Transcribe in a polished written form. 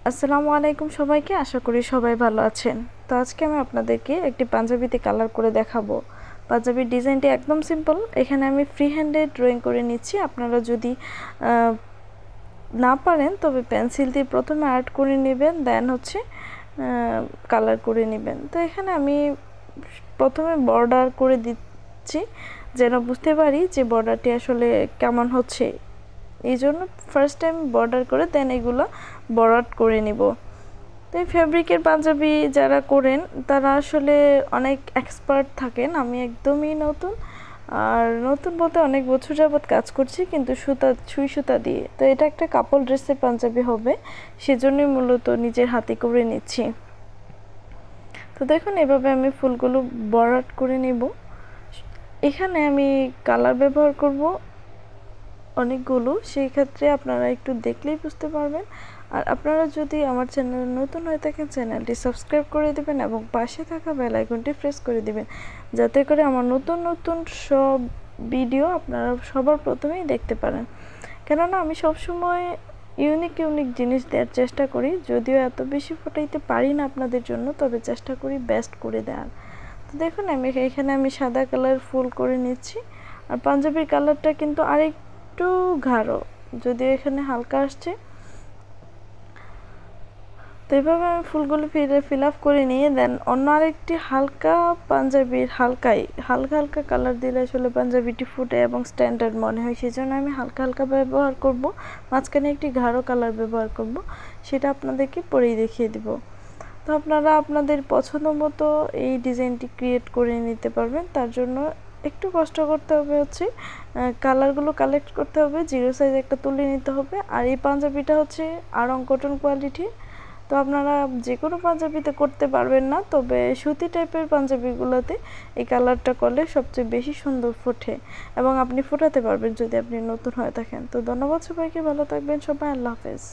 আসসালামু আলাইকুম সবাইকে, আশা করি সবাই ভালো আছেন। তো আজকে আমি আপনাদেরকে একটি পাঞ্জাবিতে কালার করে দেখাবো। পাঞ্জাবির ডিজাইনটি একদম সিম্পল। এখানে আমি ফ্রি হ্যান্ডে ড্রয়িং করে নিচ্ছি। আপনারা যদি না পারেন তবে পেন্সিল দিয়ে প্রথমে আর্ট করে নেবেন, দেন হচ্ছে কালার করে নেবেন। তো এখানে আমি প্রথমে বর্ডার করে দিচ্ছি যেন বুঝতে পারি যে বর্ডারটি আসলে কেমন হচ্ছে। এই জন্য ফার্স্ট টাইম বর্ডার করে দেন এগুলো বর্ডার করে নিব। তো এই ফ্যাব্রিকের পাঞ্জাবি যারা করেন তারা আসলে অনেক এক্সপার্ট থাকেন। আমি একদমই নতুন, আর নতুন বলতে অনেক বছর যাবৎ কাজ করছি, কিন্তু সুই সুতা দিয়ে। তো এটা একটা কাপল ড্রেসের পাঞ্জাবি হবে, সেজন্যই মূলত নিজের হাতে করে নিচ্ছি। তো দেখুন এভাবে আমি ফুলগুলো বর্ডার করে নেব। এখানে আমি কালার ব্যবহার করব অনেকগুলো, সেই ক্ষেত্রে আপনারা একটু দেখলেই বুঝতে পারবেন। আর আপনারা যদি আমার চ্যানেলে নতুন হয়ে থাকেন, চ্যানেলটি সাবস্ক্রাইব করে দেবেন এবং পাশে থাকা বেল আইকনটি প্রেস করে দিবেন, যাতে করে আমার নতুন নতুন সব ভিডিও আপনারা সবার প্রথমেই দেখতে পারেন। কেননা আমি সবসময় ইউনিক ইউনিক জিনিস দেওয়ার চেষ্টা করি, যদিও এত বেশি ফোটাইতে পারি না আপনাদের জন্য, তবে চেষ্টা করি বেস্ট করে দেওয়ার। তো দেখুন এখানে আমি সাদা কালার ফুল করে নিচ্ছি। আর পাঞ্জাবির কালারটা কিন্তু আরেকটু গাঢ়, যদিও এখানে হালকা আসছে। তো এইভাবে আমি ফুলগুলো ফিল আপ করে নিয়ে দেন অন্য আরেকটি হালকা পাঞ্জাবির হালকা হালকা কালার দিলে আসলে পাঞ্জাবিটি ফুটে এবং স্ট্যান্ডার্ড মনে হয়, সেই জন্য আমি হালকা হালকা ব্যবহার করব। মাঝখানে একটি গাঢ় কালার ব্যবহার করব, সেটা আপনাদেরকে পরেই দেখিয়ে দিব। তো আপনারা আপনাদের পছন্দ মতো এই ডিজাইনটি ক্রিয়েট করে নিতে পারবেন। তার জন্য একটু কষ্ট করতে হবে, হচ্ছে কালারগুলো কালেক্ট করতে হবে, 0 সাইজ একটা তুলে নিতে হবে। আর এই পাঞ্জাবিটা হচ্ছে আড়ং কটন কোয়ালিটি। তো আপনারা যে কোনো পাঞ্জাবিতে করতে পারবেন না, তবে সুতি টাইপের পাঞ্জাবিগুলোতে এই কালারটা করলে সবচেয়ে বেশি সুন্দর ফোটে এবং আপনি ফোটাতে পারবেন যদি আপনি নতুন হয়ে থাকেন। তো ধন্যবাদ সবাইকে, ভালো থাকবেন সবাই, আল্লাহ হাফেজ।